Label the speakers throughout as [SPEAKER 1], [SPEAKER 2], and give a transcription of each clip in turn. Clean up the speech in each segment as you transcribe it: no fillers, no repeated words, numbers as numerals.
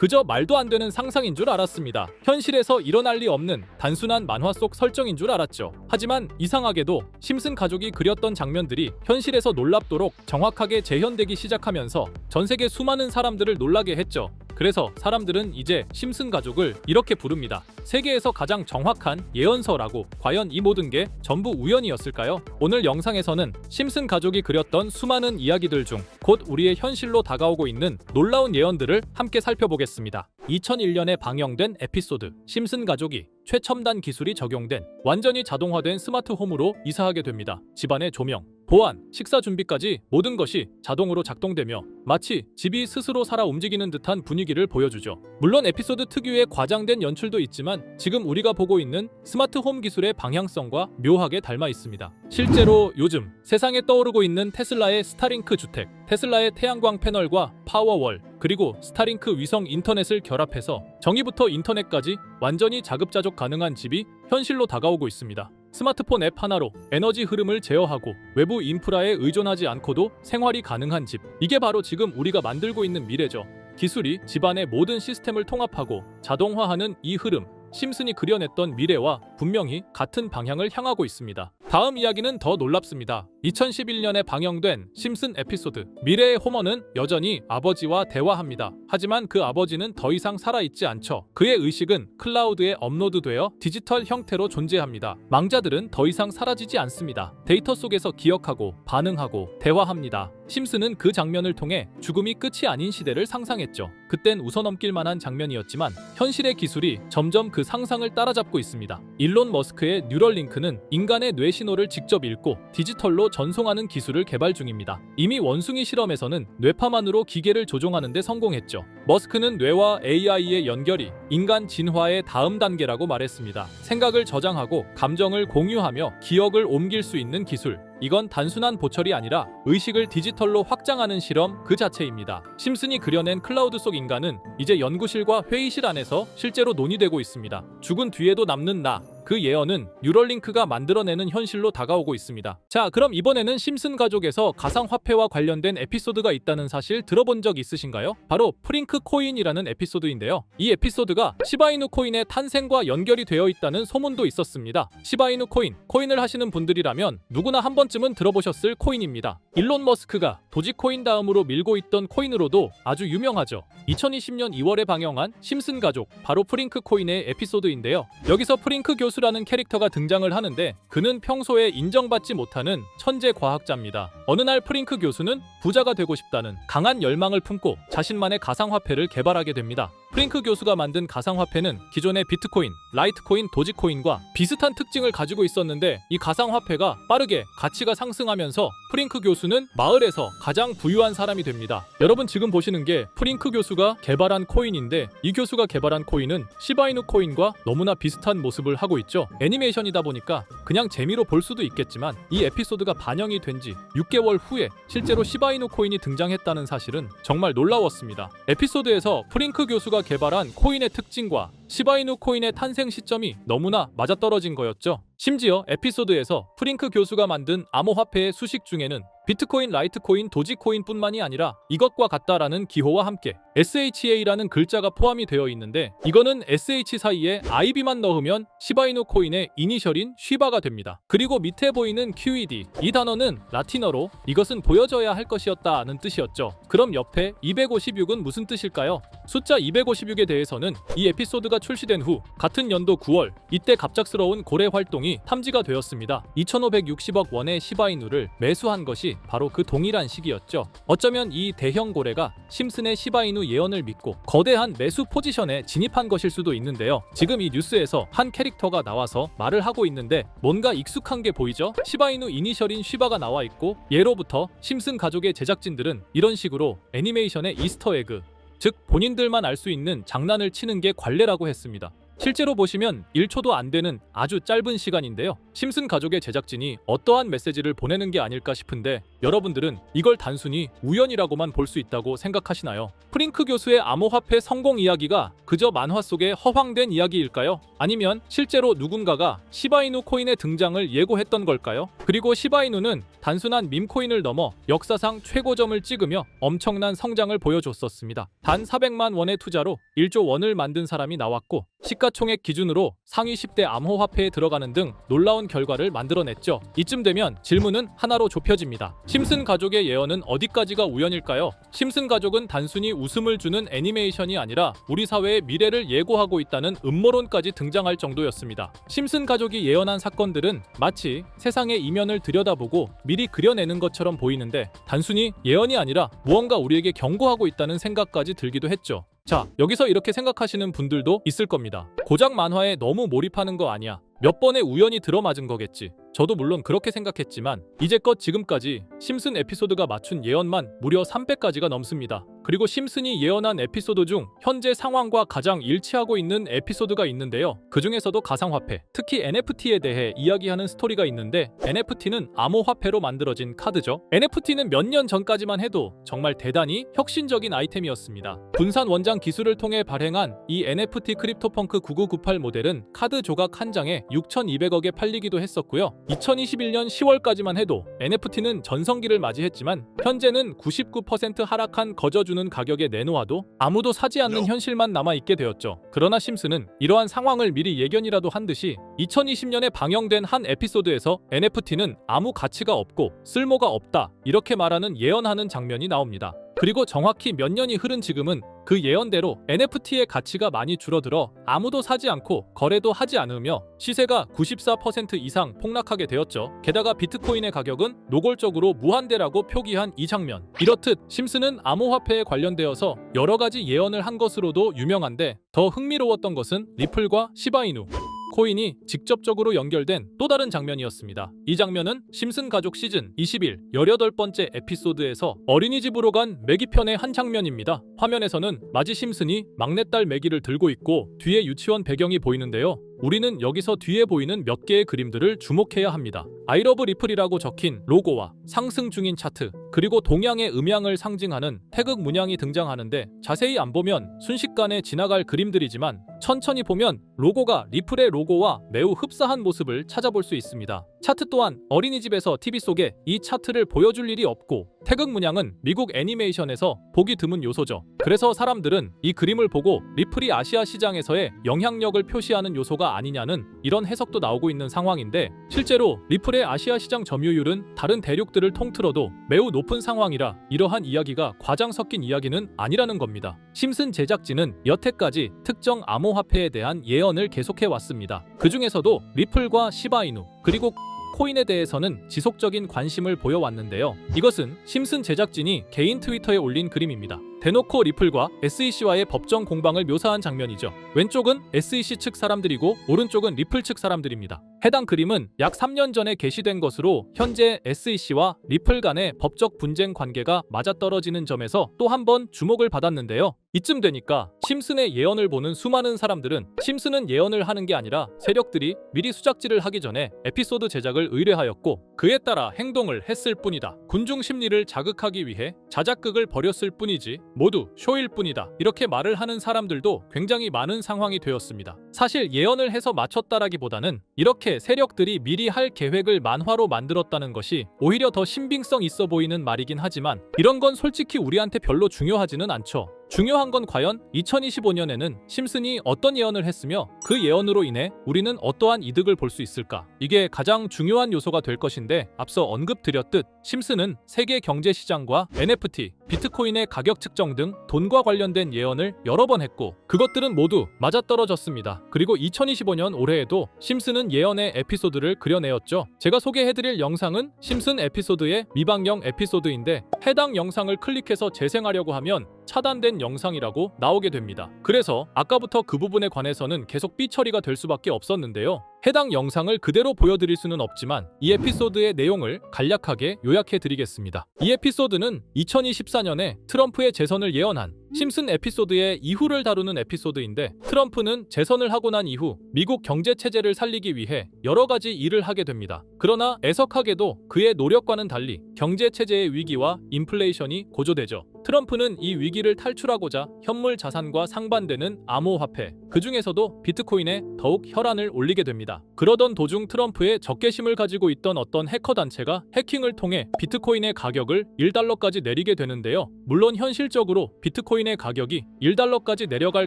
[SPEAKER 1] 그저 말도 안 되는 상상인 줄 알았습니다. 현실에서 일어날 리 없는 단순한 만화 속 설정인 줄 알았죠. 하지만 이상하게도 심슨 가족이 그렸던 장면들이 현실에서 놀랍도록 정확하게 재현되기 시작하면서 전 세계 수많은 사람들을 놀라게 했죠. 그래서 사람들은 이제 심슨 가족을 이렇게 부릅니다. 세계에서 가장 정확한 예언서라고. 과연 이 모든 게 전부 우연이었을까요? 오늘 영상에서는 심슨 가족이 그렸던 수많은 이야기들 중 곧 우리의 현실로 다가오고 있는 놀라운 예언들을 함께 살펴보겠습니다. 2001년에 방영된 에피소드 심슨 가족이 최첨단 기술이 적용된 완전히 자동화된 스마트홈으로 이사하게 됩니다. 집안의 조명, 보안, 식사 준비까지 모든 것이 자동으로 작동되며 마치 집이 스스로 살아 움직이는 듯한 분위기를 보여주죠. 물론 에피소드 특유의 과장된 연출도 있지만 지금 우리가 보고 있는 스마트홈 기술의 방향성과 묘하게 닮아 있습니다. 실제로 요즘 세상에 떠오르고 있는 테슬라의 스타링크 주택, 테슬라의 태양광 패널과 파워월, 그리고 스타링크 위성 인터넷을 결합해서 전기부터 인터넷까지 완전히 자급자족 가능한 집이 현실로 다가오고 있습니다. 스마트폰 앱 하나로 에너지 흐름을 제어하고 외부 인프라에 의존하지 않고도 생활이 가능한 집. 이게 바로 지금 우리가 만들고 있는 미래죠. 기술이 집안의 모든 시스템을 통합하고 자동화하는 이 흐름, 심슨이 그려냈던 미래와 분명히 같은 방향을 향하고 있습니다. 다음 이야기는 더 놀랍습니다. 2011년에 방영된 심슨 에피소드 미래의 호머는 여전히 아버지와 대화합니다. 하지만 그 아버지는 더 이상 살아있지 않죠. 그의 의식은 클라우드에 업로드되어 디지털 형태로 존재합니다. 망자들은 더 이상 사라지지 않습니다. 데이터 속에서 기억하고 반응하고 대화합니다. 심슨은 그 장면을 통해 죽음이 끝이 아닌 시대를 상상했죠. 그땐 웃어넘길 만한 장면이었지만 현실의 기술이 점점 그 상상을 따라잡고 있습니다. 일론 머스크의 뉴럴링크는 인간의 뇌 신호를 직접 읽고 디지털로 전송하는 기술을 개발 중입니다. 이미 원숭이 실험에서는 뇌파만으로 기계를 조종하는 데 성공했죠. 머스크는 뇌와 AI의 연결이 인간 진화의 다음 단계라고 말했습니다. 생각을 저장하고 감정을 공유하며 기억을 옮길 수 있는 기술. 이건 단순한 보철이 아니라 의식을 디지털로 확장하는 실험 그 자체입니다. 심슨이 그려낸 클라우드 속 인간은 이제 연구실과 회의실 안에서 실제로 논의되고 있습니다. 죽은 뒤에도 남는 나. 그 예언은 뉴럴링크가 만들어내는 현실로 다가오고 있습니다. 자, 그럼 이번에는 심슨 가족에서 가상화폐와 관련된 에피소드가 있다는 사실 들어본 적 있으신가요? 바로 프링크 코인이라는 에피소드인데요. 이 에피소드가 시바이누 코인의 탄생과 연결이 되어 있다는 소문도 있었습니다. 시바이누 코인을 하시는 분들이라면 누구나 한 번쯤은 들어보셨을 코인입니다. 일론 머스크가 도지코인 다음으로 밀고 있던 코인으로도 아주 유명하죠. 2020년 2월에 방영한 심슨 가족, 바로 프링크 코인의 에피소드인데요. 여기서 프링크 교수라는 캐릭터가 등장을 하는데 그는 평소에 인정받지 못하는 천재 과학자입니다. 어느 날 프링크 교수는 부자가 되고 싶다는 강한 열망을 품고 자신만의 가상화폐를 개발하게 됩니다. 프링크 교수가 만든 가상화폐는 기존의 비트코인, 라이트코인, 도지코인과 비슷한 특징을 가지고 있었는데 이 가상화폐가 빠르게 가치가 상승하면서 프링크 교수는 마을에서 가장 부유한 사람이 됩니다. 여러분 지금 보시는 게 프링크 교수가 개발한 코인인데 이 교수가 개발한 코인은 시바이누 코인과 너무나 비슷한 모습을 하고 있죠. 애니메이션이다 보니까 그냥 재미로 볼 수도 있겠지만 이 에피소드가 반영이 된 지 6개월 후에 실제로 시바이누 코인이 등장했다는 사실은 정말 놀라웠습니다. 에피소드에서 프링크 교수가 개발한 코인의 특징과 시바이누 코인의 탄생 시점이 너무나 맞아떨어진 거였죠. 심지어 에피소드에서 프링크 교수가 만든 암호화폐의 수식 중에는 비트코인, 라이트코인, 도지코인뿐만이 아니라 이것과 같다라는 기호와 함께 SHA라는 글자가 포함이 되어 있는데 이거는 SH 사이에 IB만 넣으면 시바이누 코인의 이니셜인 쉬바가 됩니다. 그리고 밑에 보이는 QED, 이 단어는 라틴어로 이것은 보여져야 할 것이었다는 뜻이었죠. 그럼 옆에 256은 무슨 뜻일까요? 숫자 256에 대해서는 이 에피소드가 출시된 후 같은 연도 9월 이때 갑작스러운 고래 활동이 탐지가 되었습니다. 2560억 원의 시바이누를 매수한 것이 바로 그 동일한 시기였죠. 어쩌면 이 대형 고래가 심슨의 시바이누 예언을 믿고 거대한 매수 포지션에 진입한 것일 수도 있는데요. 지금 이 뉴스에서 한 캐릭터가 나와서 말을 하고 있는데 뭔가 익숙한 게 보이죠? 시바이누 이니셜인 쉬바가 나와 있고 예로부터 심슨 가족의 제작진들은 이런 식으로 애니메이션의 이스터에그, 즉 본인들만 알 수 있는 장난을 치는 게 관례라고 했습니다. 실제로 보시면 1초도 안 되는 아주 짧은 시간인데요. 심슨 가족의 제작진이 어떠한 메시지를 보내는 게 아닐까 싶은데 여러분들은 이걸 단순히 우연이라고만 볼 수 있다고 생각하시나요? 프링크 교수의 암호화폐 성공 이야기가 그저 만화 속의 허황된 이야기일까요? 아니면 실제로 누군가가 시바이누 코인의 등장을 예고했던 걸까요? 그리고 시바이누는 단순한 밈코인을 넘어 역사상 최고점을 찍으며 엄청난 성장을 보여줬었습니다. 단 400만 원의 투자로 1조 원을 만든 사람이 나왔고 시가총액 기준으로 상위 10대 암호화폐에 들어가는 등 놀라운 결과를 만들어냈죠. 이쯤 되면 질문은 하나로 좁혀집니다. 심슨 가족의 예언은 어디까지가 우연일까요? 심슨 가족은 단순히 웃음을 주는 애니메이션이 아니라 우리 사회의 미래를 예고하고 있다는 음모론까지 등장할 정도였습니다. 심슨 가족이 예언한 사건들은 마치 세상의 이면을 들여다보고 미리 그려내는 것처럼 보이는데 단순히 예언이 아니라 무언가 우리에게 경고하고 있다는 생각까지 들기도 했죠. 자, 여기서 이렇게 생각하시는 분들도 있을 겁니다. 고작 만화에 너무 몰입하는 거 아니야. 몇 번의 우연이 들어맞은 거겠지. 저도 물론 그렇게 생각했지만 이제껏 지금까지 심슨 에피소드가 맞춘 예언만 무려 300가지가 넘습니다. 그리고 심슨이 예언한 에피소드 중 현재 상황과 가장 일치하고 있는 에피소드가 있는데요. 그 중에서도 가상화폐, 특히 NFT에 대해 이야기하는 스토리가 있는데 NFT는 암호화폐로 만들어진 카드죠. NFT는 몇 년 전까지만 해도 정말 대단히 혁신적인 아이템이었습니다. 분산 원장 기술을 통해 발행한 이 NFT 크립토펑크 9998 모델은 카드 조각 한 장에 6,200억에 팔리기도 했었고요. 2021년 10월까지만 해도 NFT는 전성기를 맞이했지만 현재는 99% 하락한 거저주는 가격에 내놓아도 아무도 사지 않는 현실만 남아있게 되었죠. 그러나 심슨은 이러한 상황을 미리 예견이라도 한 듯이 2020년에 방영된 한 에피소드에서 NFT는 아무 가치가 없고 쓸모가 없다 이렇게 말하는 예언하는 장면이 나옵니다. 그리고 정확히 몇 년이 흐른 지금은 그 예언대로 NFT의 가치가 많이 줄어들어 아무도 사지 않고 거래도 하지 않으며 시세가 94% 이상 폭락하게 되었죠. 게다가 비트코인의 가격은 노골적으로 무한대라고 표기한 이 장면. 이렇듯 심슨은 암호화폐에 관련되어서 여러 가지 예언을 한 것으로도 유명한데 더 흥미로웠던 것은 리플과 시바이누 코인이 직접적으로 연결된 또 다른 장면이었습니다. 이 장면은 심슨 가족 시즌 21 18번째 에피소드에서 어린이집으로 간 매기 편의 한 장면입니다. 화면에서는 마지 심슨이 막내딸 매기를 들고 있고 뒤에 유치원 배경이 보이는데요. 우리는 여기서 뒤에 보이는 몇 개의 그림들을 주목해야 합니다. I love 리플이라고 적힌 로고와 상승 중인 차트, 그리고 동양의 음양을 상징하는 태극 문양이 등장하는데 자세히 안 보면 순식간에 지나갈 그림들이지만 천천히 보면 로고가 리플의 로고와 매우 흡사한 모습을 찾아볼 수 있습니다. 차트 또한 어린이집에서 TV 속에 이 차트를 보여줄 일이 없고 태극 문양은 미국 애니메이션에서 보기 드문 요소죠. 그래서 사람들은 이 그림을 보고 리플이 아시아 시장에서의 영향력을 표시하는 요소가 아니냐는 이런 해석도 나오고 있는 상황인데 실제로 리플의 아시아 시장 점유율은 다른 대륙들을 통틀어도 매우 높은 상황이라 이러한 이야기가 과장 섞인 이야기는 아니라는 겁니다. 심슨 제작진은 여태까지 특정 암호화폐에 대한 예언을 계속해 왔습니다. 그 중에서도 리플과 시바이누 그리고 코인에 대해서는 지속적인 관심을 보여왔는데요. 이것은 심슨 제작진이 개인 트위터에 올린 그림입니다. 대놓고 리플과 SEC와의 법정 공방을 묘사한 장면이죠. 왼쪽은 SEC 측 사람들이고 오른쪽은 리플 측 사람들입니다. 해당 그림은 약 3년 전에 게시된 것으로 현재 SEC와 리플 간의 법적 분쟁 관계가 맞아떨어지는 점에서 또 한 번 주목을 받았는데요. 이쯤 되니까 심슨의 예언을 보는 수많은 사람들은 심슨은 예언을 하는 게 아니라 세력들이 미리 수작질을 하기 전에 에피소드 제작을 의뢰하였고 그에 따라 행동을 했을 뿐이다. 군중 심리를 자극하기 위해 자작극을 벌였을 뿐이지 모두 쇼일 뿐이다. 이렇게 말을 하는 사람들도 굉장히 많은 상황이 되었습니다. 사실 예언을 해서 맞췄다라기보다는 이렇게 세력들이 미리 할 계획을 만화로 만들었다는 것이 오히려 더 신빙성 있어 보이는 말이긴 하지만 이런 건 솔직히 우리한테 별로 중요하지는 않죠. 중요한 건 과연 2025년에는 심슨이 어떤 예언을 했으며 그 예언으로 인해 우리는 어떠한 이득을 볼 수 있을까? 이게 가장 중요한 요소가 될 것인데 앞서 언급드렸듯 심슨은 세계 경제 시장과 NFT, 비트코인의 가격 측정 등 돈과 관련된 예언을 여러 번 했고 그것들은 모두 맞아떨어졌습니다. 그리고 2025년 올해에도 심슨은 예언의 에피소드를 그려내었죠. 제가 소개해드릴 영상은 심슨 에피소드의 미방영 에피소드인데 해당 영상을 클릭해서 재생하려고 하면 차단된 영상이라고 나오게 됩니다. 그래서 아까부터 그 부분에 관해서는 계속 삐처리가 될 수밖에 없었는데요. 해당 영상을 그대로 보여드릴 수는 없지만 이 에피소드의 내용을 간략하게 요약해드리겠습니다. 이 에피소드는 2024년에 트럼프의 재선을 예언한 심슨 에피소드의 이후를 다루는 에피소드인데, 트럼프는 재선을 하고 난 이후 미국 경제 체제를 살리기 위해 여러 가지 일을 하게 됩니다. 그러나 애석하게도 그의 노력과는 달리 경제 체제의 위기와 인플레이션이 고조되죠. 트럼프는 이 위기를 탈출하고자 현물 자산과 상반되는 암호화폐, 그 중에서도 비트코인에 더욱 혈안을 올리게 됩니다. 그러던 도중 트럼프의 적개심을 가지고 있던 어떤 해커 단체가 해킹을 통해 비트코인의 가격을 1달러까지 내리게 되는데요. 물론 현실적으로 비트코인의 가격이 1달러까지 내려갈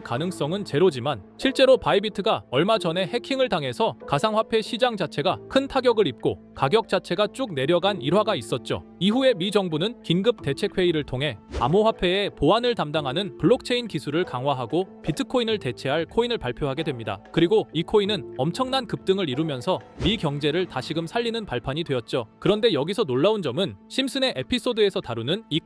[SPEAKER 1] 가능성은 제로지만, 실제로 바이비트가 얼마 전에 해킹을 당해서 가상화폐 시장 자체가 큰 타격을 입고 가격 자체가 쭉 내려간 일화가 있었죠. 이후에 미 정부는 긴급 대책회의를 통해 암호화폐의 보안을 담당하는 블록체인 기술을 강화하고 비트코인을 대체할 코인을 발표하게 됩니다. 그리고 이 코인은 엄청난 급등을 이루면서 미 경제를 다시금 살리는 발판이 되었죠. 그런데 여기서 놀라운 점은 심슨의 에피소드에서 다루는 이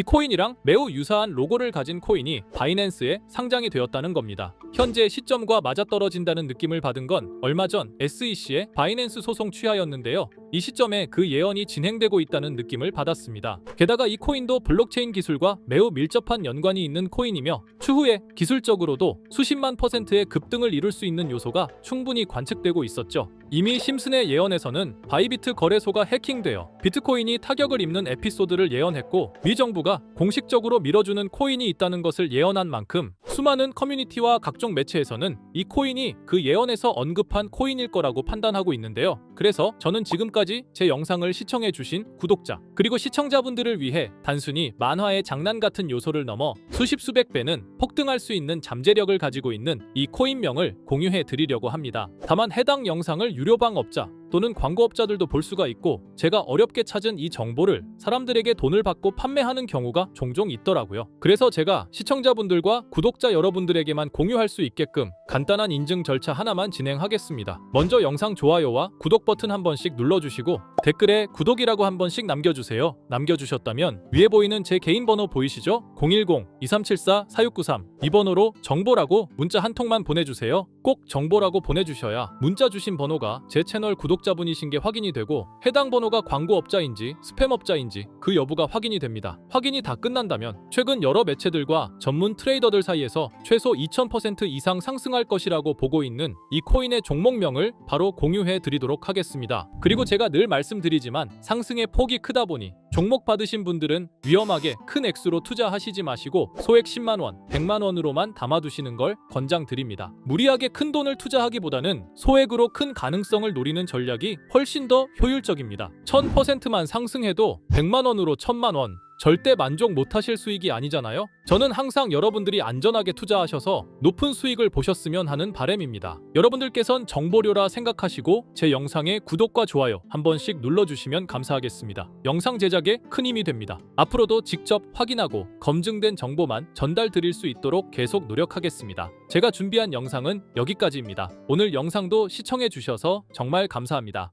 [SPEAKER 1] 코인이랑 매우 유사한 로고를 가진 코인이 바이낸스에 상장이 되었다는 겁니다. 현재 시점과 맞아떨어진다는 느낌을 받은 건 얼마 전 SEC의 바이낸스 소송 취하였는데요. 이 시점에 그 예언이 진행되고 있다는 느낌을 받았습니다. 게다가 이 코인도 블록체인 기술과 매우 밀접한 연관이 있는 코인이며, 추후에 기술적으로도 수십만 %의 급등을 이룰 수 있는 요소가 충분히 관측되고 있었죠. 이미 심슨의 예언에서는 바이비트 거래소가 해킹되어 비트코인이 타격을 입는 에피소드를 예언했고, 미 정부가 공식적으로 밀어주는 코인이 있다는 것을 예언한 만큼 수많은 커뮤니티와 각종 매체에서는 이 코인이 그 예언에서 언급한 코인일 거라고 판단하고 있는데요. 그래서 저는 지금까지 제 영상을 시청해주신 구독자 그리고 시청자분들을 위해 단순히 만화의 장난 같은 요소를 넘어 수십 수백 배는 폭등할 수 있는 잠재력을 가지고 있는 이 코인명을 공유해 드리려고 합니다. 다만 해당 영상을 유료방업자 또는 광고업자들도 볼 수가 있고, 제가 어렵게 찾은 이 정보를 사람들에게 돈을 받고 판매하는 경우가 종종 있더라고요. 그래서 제가 시청자분들과 구독자 여러분들에게만 공유할 수 있게끔 간단한 인증 절차 하나만 진행하겠습니다. 먼저 영상 좋아요와 구독 버튼 한 번씩 눌러주시고 댓글에 구독이라고 한 번씩 남겨주세요. 남겨주셨다면 위에 보이는 제 개인 번호 보이시죠? 010-2374-4693 이 번호로 정보라고 문자 한 통만 보내주세요. 꼭 정보라고 보내주셔야 문자 주신 번호가 제 채널 구독자분이신 게 확인이 되고, 해당 번호가 광고업자인지 스팸업자인지 그 여부가 확인이 됩니다. 확인이 다 끝난다면 최근 여러 매체들과 전문 트레이더들 사이에서 최소 2000% 이상 상승할 것이라고 보고 있는 이 코인의 종목명을 바로 공유해 드리도록 하겠습니다. 그리고 제가 늘 말씀드리지만 상승의 폭이 크다 보니 종목 받으신 분들은 위험하게 큰 액수로 투자하시지 마시고 소액 10만원, 100만원으로만 담아두시는 걸 권장드립니다. 무리하게 큰 돈을 투자하기보다는 소액으로 큰 가능성을 노리는 전략이 훨씬 더 효율적입니다. 1000%만 상승해도 100만원으로 1000만원, 절대 만족 못하실 수익이 아니잖아요. 저는 항상 여러분들이 안전하게 투자하셔서 높은 수익을 보셨으면 하는 바람입니다. 여러분들께선 정보료라 생각하시고 제 영상에 구독과 좋아요 한 번씩 눌러주시면 감사하겠습니다. 영상 제작에 큰 힘이 됩니다. 앞으로도 직접 확인하고 검증된 정보만 전달 드릴 수 있도록 계속 노력하겠습니다. 제가 준비한 영상은 여기까지입니다. 오늘 영상도 시청해 주셔서 정말 감사합니다.